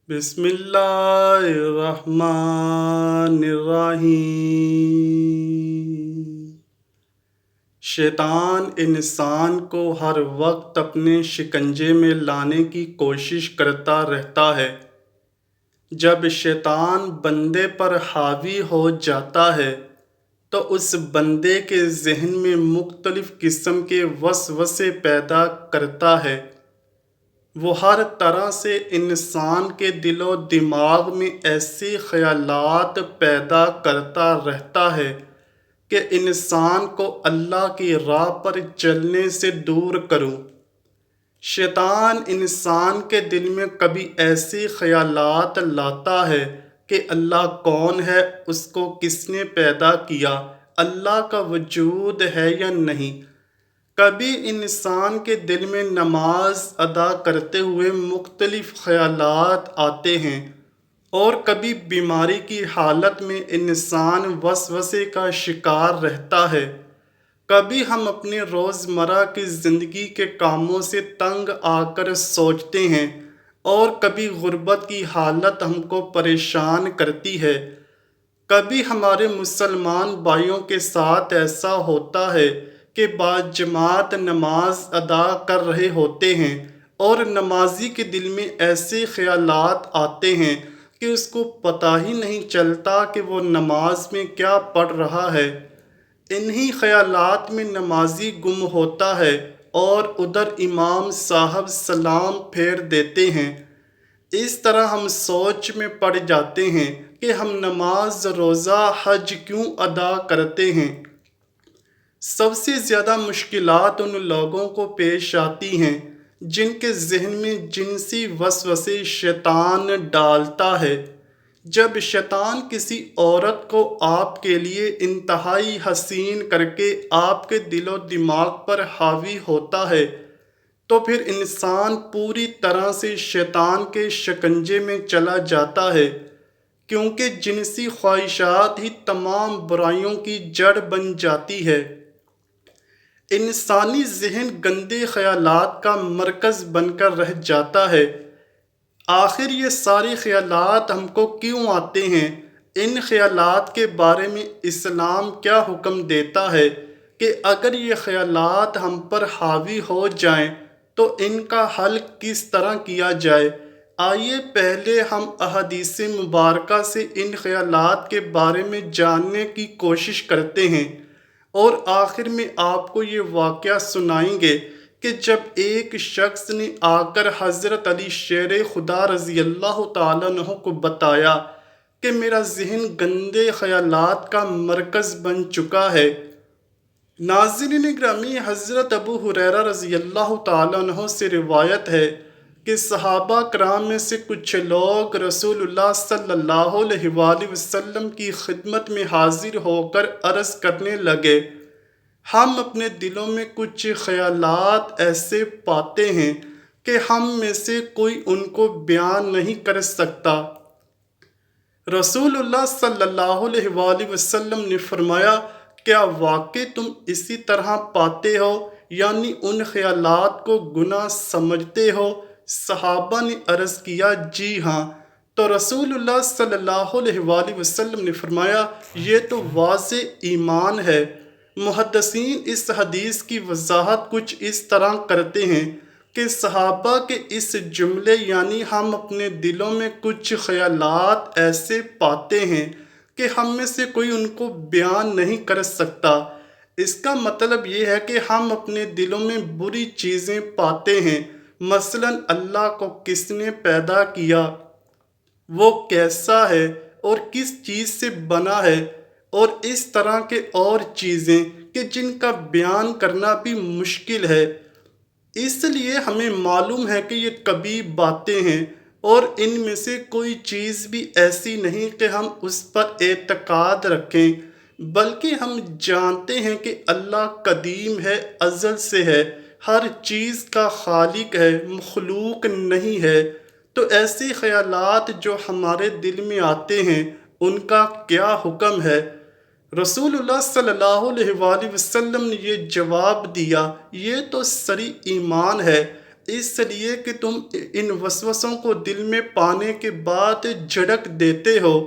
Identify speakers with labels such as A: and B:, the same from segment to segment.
A: بسم اللہ الرحمن الرحیم۔ شیطان انسان کو ہر وقت اپنے شکنجے میں لانے کی کوشش کرتا رہتا ہے۔ جب شیطان بندے پر حاوی ہو جاتا ہے تو اس بندے کے ذہن میں مختلف قسم کے وسوسے پیدا کرتا ہے۔ وہ ہر طرح سے انسان کے دل و دماغ میں ایسے خیالات پیدا کرتا رہتا ہے کہ انسان کو اللہ کی راہ پر چلنے سے دور کروں۔ شیطان انسان کے دل میں کبھی ایسے خیالات لاتا ہے کہ اللہ کون ہے، اس کو کس نے پیدا کیا، اللہ کا وجود ہے یا نہیں۔ کبھی انسان کے دل میں نماز ادا کرتے ہوئے مختلف خیالات آتے ہیں، اور کبھی بیماری کی حالت میں انسان وسوسے کا شکار رہتا ہے۔ کبھی ہم اپنے روزمرہ کی زندگی کے کاموں سے تنگ آ کر سوچتے ہیں، اور کبھی غربت کی حالت ہم کو پریشان کرتی ہے۔ کبھی ہمارے مسلمان بھائیوں کے ساتھ ایسا ہوتا ہے کہ باجماعت نماز ادا کر رہے ہوتے ہیں اور نمازی کے دل میں ایسے خیالات آتے ہیں کہ اس کو پتہ ہی نہیں چلتا کہ وہ نماز میں کیا پڑھ رہا ہے۔ انہی خیالات میں نمازی گم ہوتا ہے اور ادھر امام صاحب سلام پھیر دیتے ہیں۔ اس طرح ہم سوچ میں پڑ جاتے ہیں کہ ہم نماز، روزہ، حج کیوں ادا کرتے ہیں۔ سب سے زیادہ مشکلات ان لوگوں کو پیش آتی ہیں جن کے ذہن میں جنسی وسوسے شیطان ڈالتا ہے۔ جب شیطان کسی عورت کو آپ کے لیے انتہائی حسین کر کے آپ کے دل و دماغ پر حاوی ہوتا ہے تو پھر انسان پوری طرح سے شیطان کے شکنجے میں چلا جاتا ہے، کیونکہ جنسی خواہشات ہی تمام برائیوں کی جڑ بن جاتی ہے۔ انسانی ذہن گندے خیالات کا مرکز بن کر رہ جاتا ہے۔ آخر یہ سارے خیالات ہم کو کیوں آتے ہیں؟ ان خیالات کے بارے میں اسلام کیا حکم دیتا ہے کہ اگر یہ خیالات ہم پر حاوی ہو جائیں تو ان کا حل کس طرح کیا جائے؟ آئیے پہلے ہم احادیث مبارکہ سے ان خیالات کے بارے میں جاننے کی کوشش کرتے ہیں، اور آخر میں آپ کو یہ واقعہ سنائیں گے کہ جب ایک شخص نے آ کر حضرت علی شیر خدا رضی اللہ تعالیٰ عنہ کو بتایا کہ میرا ذہن گندے خیالات کا مرکز بن چکا ہے۔ ناظرین گرامی، حضرت ابو ہریرہ رضی اللہ تعالیٰ عنہ سے روایت ہے کہ صحابہ کرام میں سے کچھ لوگ رسول اللہ صلی اللہ علیہ وآلہ وسلم کی خدمت میں حاضر ہو کر عرض کرنے لگے، ہم اپنے دلوں میں کچھ خیالات ایسے پاتے ہیں کہ ہم میں سے کوئی ان کو بیان نہیں کر سکتا۔ رسول اللہ صلی اللہ علیہ وآلہ وسلم نے فرمایا، کیا واقعی تم اسی طرح پاتے ہو، یعنی ان خیالات کو گناہ سمجھتے ہو؟ صحابہ نے عرض کیا، جی ہاں۔ تو رسول اللہ صلی اللہ علیہ وآلہ وسلم نے فرمایا، یہ تو واضح ایمان ہے۔ محدثین اس حدیث کی وضاحت کچھ اس طرح کرتے ہیں کہ صحابہ کے اس جملے یعنی ہم اپنے دلوں میں کچھ خیالات ایسے پاتے ہیں کہ ہم میں سے کوئی ان کو بیان نہیں کر سکتا، اس کا مطلب یہ ہے کہ ہم اپنے دلوں میں بری چیزیں پاتے ہیں، مثلا اللہ کو کس نے پیدا کیا، وہ کیسا ہے اور کس چیز سے بنا ہے، اور اس طرح کے اور چیزیں کہ جن کا بیان کرنا بھی مشکل ہے۔ اس لیے ہمیں معلوم ہے کہ یہ کبھی باتیں ہیں، اور ان میں سے کوئی چیز بھی ایسی نہیں کہ ہم اس پر اعتقاد رکھیں، بلکہ ہم جانتے ہیں کہ اللہ قدیم ہے، ازل سے ہے، ہر چیز کا خالق ہے، مخلوق نہیں ہے۔ تو ایسے خیالات جو ہمارے دل میں آتے ہیں ان کا کیا حکم ہے؟ رسول اللہ صلی اللہ علیہ وآلہ وسلم نے یہ جواب دیا، یہ تو صریح ایمان ہے۔ اس لیے کہ تم ان وسوسوں کو دل میں پانے کے بعد جھڑک دیتے ہو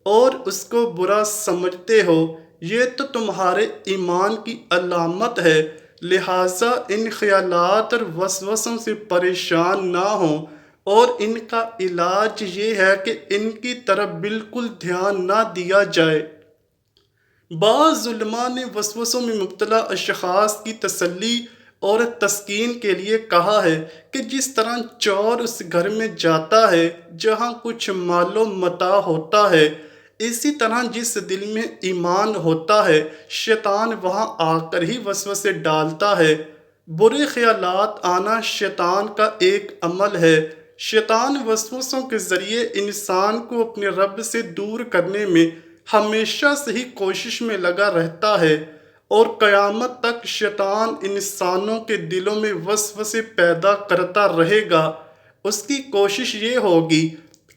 A: اور اس کو برا سمجھتے ہو، یہ تو تمہارے ایمان کی علامت ہے۔ لہٰذا ان خیالات اور وسوسوں سے پریشان نہ ہوں، اور ان کا علاج یہ ہے کہ ان کی طرف بالکل دھیان نہ دیا جائے۔ بعض علماء نے وسوسوں میں مبتلا اشخاص کی تسلی اور تسکین کے لیے کہا ہے کہ جس طرح چور اس گھر میں جاتا ہے جہاں کچھ مال و متاع ہوتا ہے، اسی طرح جس دل میں ایمان ہوتا ہے شیطان وہاں آ کر ہی وسوسے ڈالتا ہے۔ برے خیالات آنا شیطان کا ایک عمل ہے۔ شیطان وسوسوں کے ذریعے انسان کو اپنے رب سے دور کرنے میں ہمیشہ سے ہی کوشش میں لگا رہتا ہے، اور قیامت تک شیطان انسانوں کے دلوں میں وسوسے پیدا کرتا رہے گا۔ اس کی کوشش یہ ہوگی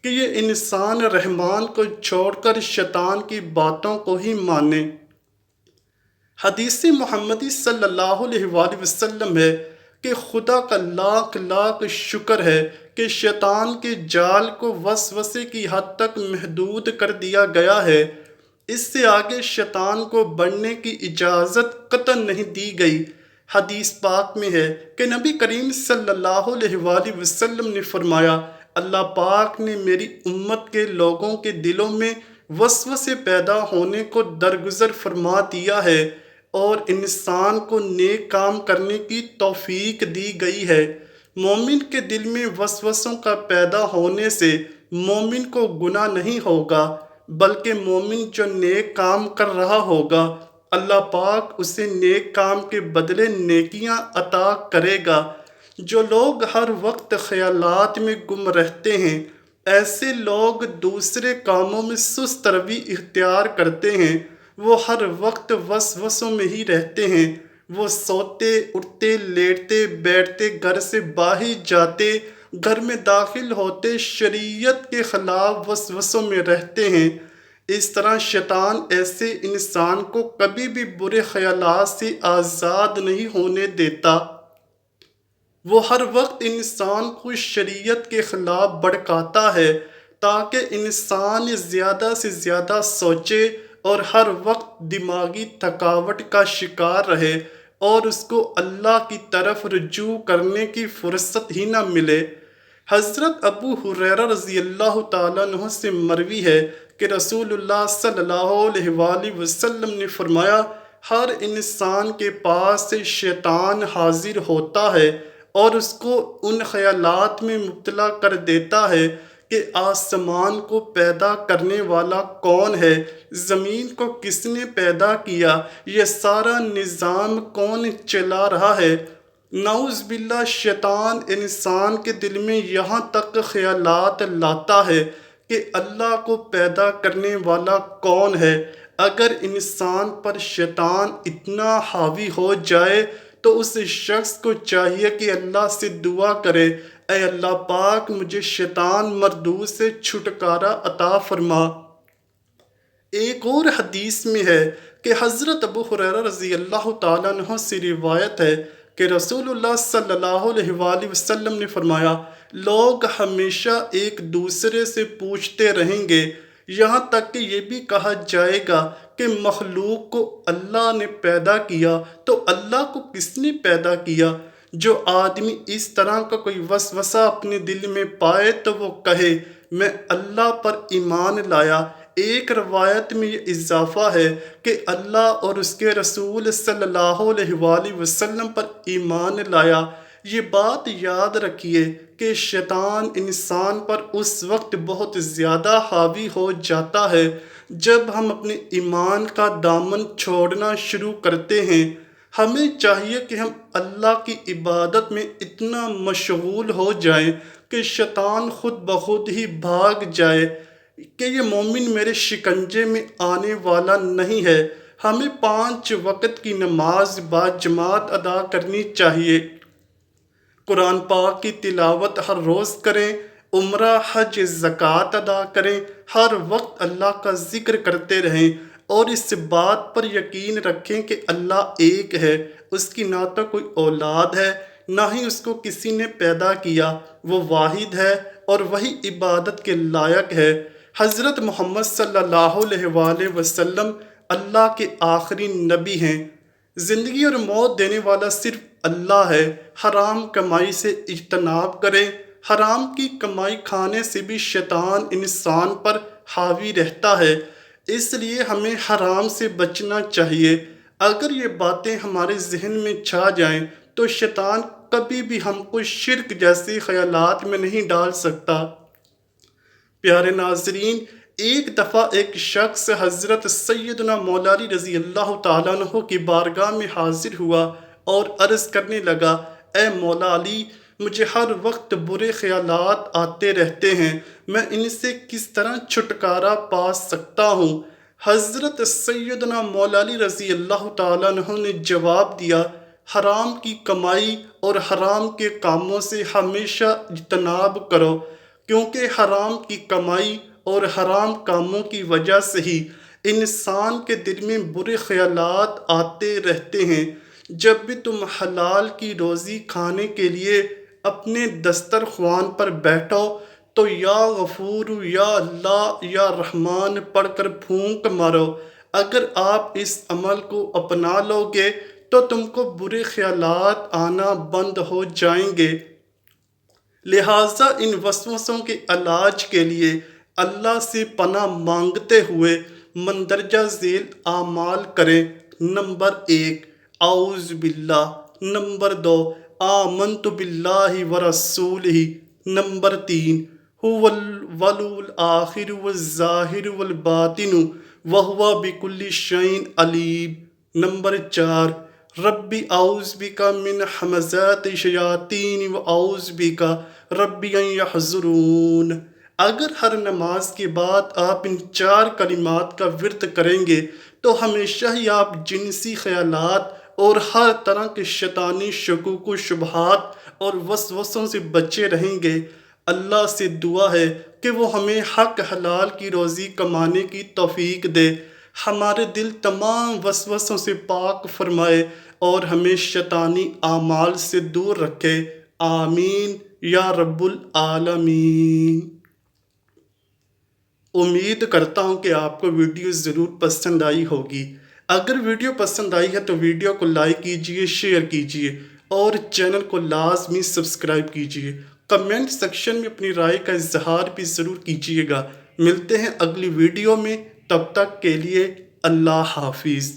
A: کہ یہ انسان رحمان کو چھوڑ کر شیطان کی باتوں کو ہی مانے۔ حدیث محمدی صلی اللہ علیہ وآلہ وسلم ہے کہ خدا کا لاکھ لاکھ شکر ہے کہ شیطان کے جال کو وسوسے کی حد تک محدود کر دیا گیا ہے۔ اس سے آگے شیطان کو بڑھنے کی اجازت قطعاً نہیں دی گئی۔ حدیث پاک میں ہے کہ نبی کریم صلی اللہ علیہ وآلہ وسلم نے فرمایا، اللہ پاک نے میری امت کے لوگوں کے دلوں میں وسوسے پیدا ہونے کو درگزر فرما دیا ہے، اور انسان کو نیک کام کرنے کی توفیق دی گئی ہے۔ مومن کے دل میں وسوسوں کا پیدا ہونے سے مومن کو گناہ نہیں ہوگا، بلکہ مومن جو نیک کام کر رہا ہوگا اللہ پاک اسے نیک کام کے بدلے نیکیاں عطا کرے گا۔ جو لوگ ہر وقت خیالات میں گم رہتے ہیں، ایسے لوگ دوسرے کاموں میں سست روی اختیار کرتے ہیں۔ وہ ہر وقت وسوسوں میں ہی رہتے ہیں۔ وہ سوتے، اٹھتے، لیٹتے، بیٹھتے، گھر سے باہر جاتے، گھر میں داخل ہوتے، شریعت کے خلاف وسوسوں میں رہتے ہیں۔ اس طرح شیطان ایسے انسان کو کبھی بھی برے خیالات سے آزاد نہیں ہونے دیتا۔ وہ ہر وقت انسان کو شریعت کے خلاف بھڑکاتا ہے تاکہ انسان زیادہ سے زیادہ سوچے اور ہر وقت دماغی تھکاوٹ کا شکار رہے اور اس کو اللہ کی طرف رجوع کرنے کی فرصت ہی نہ ملے۔ حضرت ابو ہریرہ رضی اللہ تعالیٰ عنہ سے مروی ہے کہ رسول اللہ صلی اللہ علیہ وآلہ وسلم نے فرمایا، ہر انسان کے پاس شیطان حاضر ہوتا ہے اور اس کو ان خیالات میں مبتلا کر دیتا ہے کہ آسمان کو پیدا کرنے والا کون ہے، زمین کو کس نے پیدا کیا، یہ سارا نظام کون چلا رہا ہے۔ نعوذ باللہ، شیطان انسان کے دل میں یہاں تک خیالات لاتا ہے کہ اللہ کو پیدا کرنے والا کون ہے۔ اگر انسان پر شیطان اتنا حاوی ہو جائے تو اس شخص کو چاہیے کہ اللہ سے دعا کرے، اے اللہ پاک مجھے شیطان مردود سے چھٹکارا عطا فرما۔ ایک اور حدیث میں ہے کہ حضرت ابو ہریرہ رضی اللہ تعالیٰ عنہ سے روایت ہے کہ رسول اللہ صلی اللہ علیہ وآلہ وسلم نے فرمایا، لوگ ہمیشہ ایک دوسرے سے پوچھتے رہیں گے یہاں تک کہ یہ بھی کہا جائے گا کہ مخلوق کو اللہ نے پیدا کیا تو اللہ کو کس نے پیدا کیا۔ جو آدمی اس طرح کا کوئی وسوسہ اپنے دل میں پائے تو وہ کہے، میں اللہ پر ایمان لایا۔ ایک روایت میں یہ اضافہ ہے کہ اللہ اور اس کے رسول صلی اللہ علیہ وآلہ وسلم پر ایمان لایا۔ یہ بات یاد رکھیے کہ شیطان انسان پر اس وقت بہت زیادہ حاوی ہو جاتا ہے جب ہم اپنے ایمان کا دامن چھوڑنا شروع کرتے ہیں۔ ہمیں چاہیے کہ ہم اللہ کی عبادت میں اتنا مشغول ہو جائیں کہ شیطان خود بخود ہی بھاگ جائے کہ یہ مومن میرے شکنجے میں آنے والا نہیں ہے۔ ہمیں 5 وقت کی نماز باجماعت ادا کرنی چاہیے، قرآن پاک کی تلاوت ہر روز کریں، عمرہ، حج، زکوٰۃ ادا کریں، ہر وقت اللہ کا ذکر کرتے رہیں، اور اس بات پر یقین رکھیں کہ اللہ ایک ہے، اس کی نہ تو کوئی اولاد ہے، نہ ہی اس کو کسی نے پیدا کیا، وہ واحد ہے اور وہی عبادت کے لائق ہے۔ حضرت محمد صلی اللہ علیہ وآلہ وسلم اللہ کے آخری نبی ہیں۔ زندگی اور موت دینے والا صرف اللہ ہے۔ حرام کمائی سے اجتناب کریں۔ حرام کی کمائی کھانے سے بھی شیطان انسان پر حاوی رہتا ہے، اس لیے ہمیں حرام سے بچنا چاہیے۔ اگر یہ باتیں ہمارے ذہن میں چھا جائیں تو شیطان کبھی بھی ہم کو شرک جیسے خیالات میں نہیں ڈال سکتا۔ پیارے ناظرین، ایک دفعہ ایک شخص حضرت سیدنا مولا علی رضی اللہ تعالیٰ عنہ کی بارگاہ میں حاضر ہوا اور عرض کرنے لگا، اے مولا علی، مجھے ہر وقت برے خیالات آتے رہتے ہیں، میں ان سے کس طرح چھٹکارا پا سکتا ہوں؟ حضرت سیدنا مولا علی رضی اللہ تعالیٰ عنہ نے جواب دیا، حرام کی کمائی اور حرام کے کاموں سے ہمیشہ اجتناب کرو، کیونکہ حرام کی کمائی اور حرام کاموں کی وجہ سے ہی انسان کے دل میں برے خیالات آتے رہتے ہیں۔ جب بھی تم حلال کی روزی کھانے کے لیے اپنے دسترخوان پر بیٹھو تو یا غفور یا اللہ یا رحمان پڑھ کر پھونک مارو۔ اگر آپ اس عمل کو اپنا لو گے تو تم کو برے خیالات آنا بند ہو جائیں گے۔ لہٰذا ان وسوسوں کے علاج کے لیے اللہ سے پناہ مانگتے ہوئے مندرجہ ذیل اعمال کریں۔ نمبر 1، اعوذ باللہ۔ نمبر 2، آمنت باللہ ورسولہ۔ نمبر 3، هو الأول والآخر والظاہر والباطن وہو بکل شیء علیم۔ نمبر 4، رب اعوذ بک من ہمزات الشیاطین واعوذ بک رب ان یحضرون۔ اگر ہر نماز کے بعد آپ ان 4 کلمات کا ورد کریں گے تو ہمیشہ ہی آپ جنسی خیالات اور ہر طرح کے شیطانی شکوک و شبہات اور وسوسوں سے بچے رہیں گے۔ اللہ سے دعا ہے کہ وہ ہمیں حق حلال کی روزی کمانے کی توفیق دے، ہمارے دل تمام وسوسوں سے پاک فرمائے اور ہمیں شیطانی اعمال سے دور رکھے۔ آمین یا رب العالمین۔ امید کرتا ہوں کہ آپ کو ویڈیو ضرور پسند آئی ہوگی۔ اگر ویڈیو پسند آئی ہے تو ویڈیو کو لائک کیجئے، شیئر کیجئے اور چینل کو لازمی سبسکرائب کیجئے۔ کمنٹ سیکشن میں اپنی رائے کا اظہار بھی ضرور کیجئے گا۔ ملتے ہیں اگلی ویڈیو میں، تب تک کے لیے اللہ حافظ۔